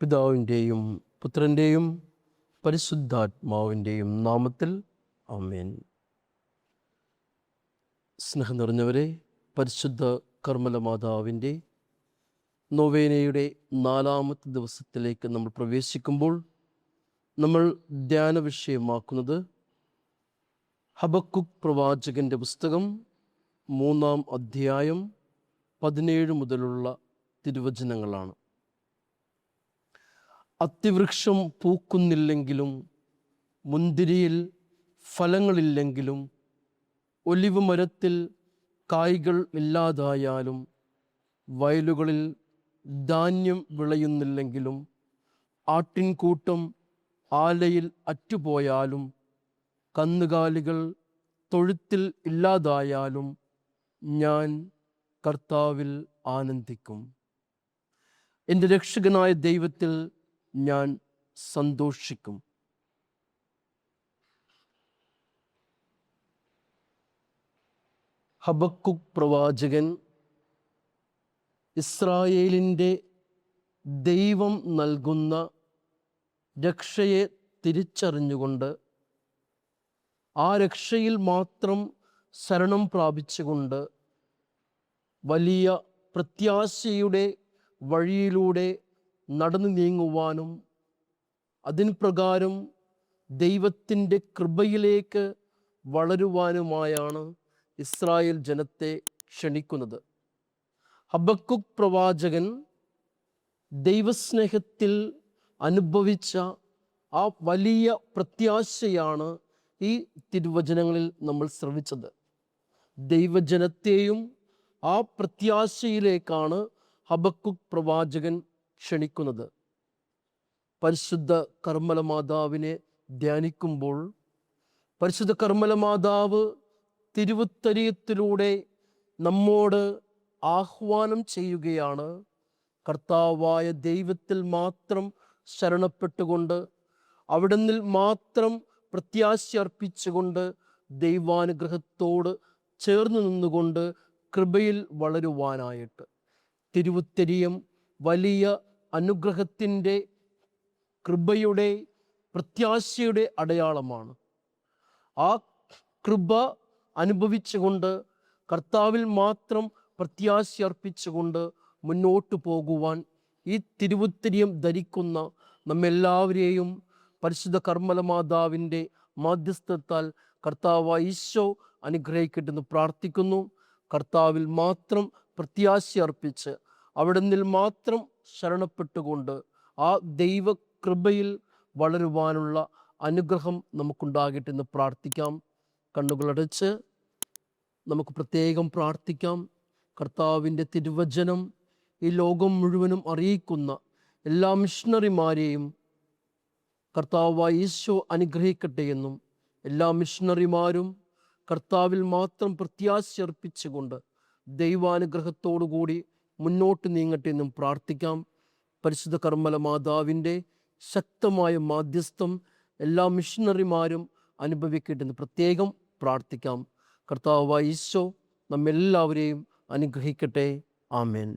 പിതാവിൻ്റെയും പുത്രൻ്റെയും പരിശുദ്ധാത്മാവിൻ്റെയും നാമത്തിൽ ആമേൻ. സ്നേഹം നിറഞ്ഞവരെ, പരിശുദ്ധ കർമ്മല മാതാവിൻ്റെ നൊവേനയുടെ 4-ാമത്തെ ദിവസത്തിലേക്ക് നമ്മൾ പ്രവേശിക്കുമ്പോൾ നമ്മൾ ധ്യാന വിഷയമാക്കുന്നത് ഹബക്കുക്ക് പ്രവാചകൻ്റെ പുസ്തകം 3-ാം അധ്യായം 17 മുതലുള്ള തിരുവചനങ്ങളാണ്. അത്തിവൃക്ഷം പൂക്കുന്നില്ലെങ്കിലും, മുന്തിരിയിൽ ഫലങ്ങളില്ലെങ്കിലും, ഒലിവ് മരത്തിൽ കായ്കൾ ഇല്ലാതായാലും, വയലുകളിൽ ധാന്യം വിളയുന്നില്ലെങ്കിലും, ആട്ടിൻകൂട്ടം ആലയിൽ അറ്റുപോയാലും, കന്നുകാലികൾ തൊഴുത്തിൽ ഇല്ലാതായാലും, ഞാൻ കർത്താവിൽ ആനന്ദിക്കും. എൻ്റെ രക്ഷകനായ ദൈവത്തിൽ ഞാൻ സന്തോഷിക്കും. ഹബക്കുക്ക് പ്രവാചകൻ ഇസ്രായേലിൻ്റെ ദൈവം നൽകുന്ന രക്ഷയെ തിരിച്ചറിഞ്ഞുകൊണ്ട് ആ രക്ഷയിൽ മാത്രം ശരണം പ്രാപിച്ചുകൊണ്ട് വലിയ പ്രത്യാശയുടെ വഴിയിലൂടെ നടന്നു നീങ്ങുവാനും അതിന് പ്രകാരം ദൈവത്തിൻ്റെ കൃപയിലേക്ക് വളരുവാനുമായാണ് ഇസ്രായേൽ ജനത്തെ ക്ഷണിക്കുന്നത്. ഹബക്കുക്ക് പ്രവാചകൻ ദൈവസ്നേഹത്തിൽ അനുഭവിച്ച ആ വലിയ പ്രത്യാശയാണ് ഈ തിരുവചനങ്ങളിൽ നമ്മൾ ശ്രവിച്ചത്. ദൈവജനത്തെയും ആ പ്രത്യാശയിലേക്കാണ് ഹബക്കുക്ക് പ്രവാചകൻ ക്ഷണിക്കുന്നത്. പരിശുദ്ധ കർമ്മല മാതാവിനെ ധ്യാനിക്കുമ്പോൾ പരിശുദ്ധ കർമ്മല മാതാവ് തിരുവുത്തരീയത്തിലൂടെ നമ്മോട് ആഹ്വാനം ചെയ്യുകയാണ്. കർത്താവായ ദൈവത്തിൽ മാത്രം ശരണപ്പെട്ടുകൊണ്ട് അവിടുന്ന് മാത്രം പ്രത്യാശ അർപ്പിച്ചുകൊണ്ട് ദൈവാനുഗ്രഹത്തോട് ചേർന്ന് നിന്നുകൊണ്ട് കൃപയിൽ വളരുവാനായിട്ട്. തിരുവുത്തരീയം വലിയ അനുഗ്രഹത്തിൻ്റെ, കൃപയുടെ, പ്രത്യാശയുടെ അടയാളമാണ്. ആ കൃപ അനുഭവിച്ചുകൊണ്ട് കർത്താവിൽ മാത്രം പ്രത്യാശ അർപ്പിച്ചുകൊണ്ട് മുന്നോട്ട് പോകുവാൻ ഈ തിരുവുത്തരീയം ധരിക്കുന്ന നമ്മെല്ലാവരെയും പരിശുദ്ധ കർമ്മല മാതാവിൻ്റെ മാധ്യസ്ഥത്താൽ കർത്താവായ ഈശോ അനുഗ്രഹിക്കട്ടെ എന്ന് പ്രാർത്ഥിക്കുന്നു. കർത്താവിൽ മാത്രം പ്രത്യാശ അർപ്പിച്ച് അവിടുന്ന് മാത്രം ശരണപ്പെട്ടുകൊണ്ട് ആ ദൈവകൃപയിൽ വളരുവാനുള്ള അനുഗ്രഹം നമുക്കുണ്ടാകട്ടെ എന്ന് പ്രാർത്ഥിക്കാം. കണ്ണുകളടച്ച് നമുക്ക് പ്രത്യേകം പ്രാർത്ഥിക്കാം. കർത്താവിൻ്റെ തിരുവചനം ഈ ലോകം മുഴുവനും അറിയിക്കുന്ന എല്ലാ മിഷണറിമാരെയും കർത്താവായ ഈശോ അനുഗ്രഹിക്കട്ടെ എന്നും എല്ലാ മിഷണറിമാരും കർത്താവിൽ മാത്രം പ്രത്യാശ അർപ്പിച്ചുകൊണ്ട് ദൈവാനുഗ്രഹത്തോടു കൂടി മുന്നോട്ട് നീങ്ങട്ടെ എന്നും പ്രാർത്ഥിക്കാം. പരിശുദ്ധ കർമ്മല മാതാവിൻ്റെ ശക്തമായ മാധ്യസ്ഥം എല്ലാ മിഷണറിമാരും അനുഭവിക്കട്ടെ എന്ന് പ്രത്യേകം പ്രാർത്ഥിക്കാം. കർത്താവായ ഈശോ നമ്മെല്ലാവരെയും അനുഗ്രഹിക്കട്ടെ. ആമേൻ.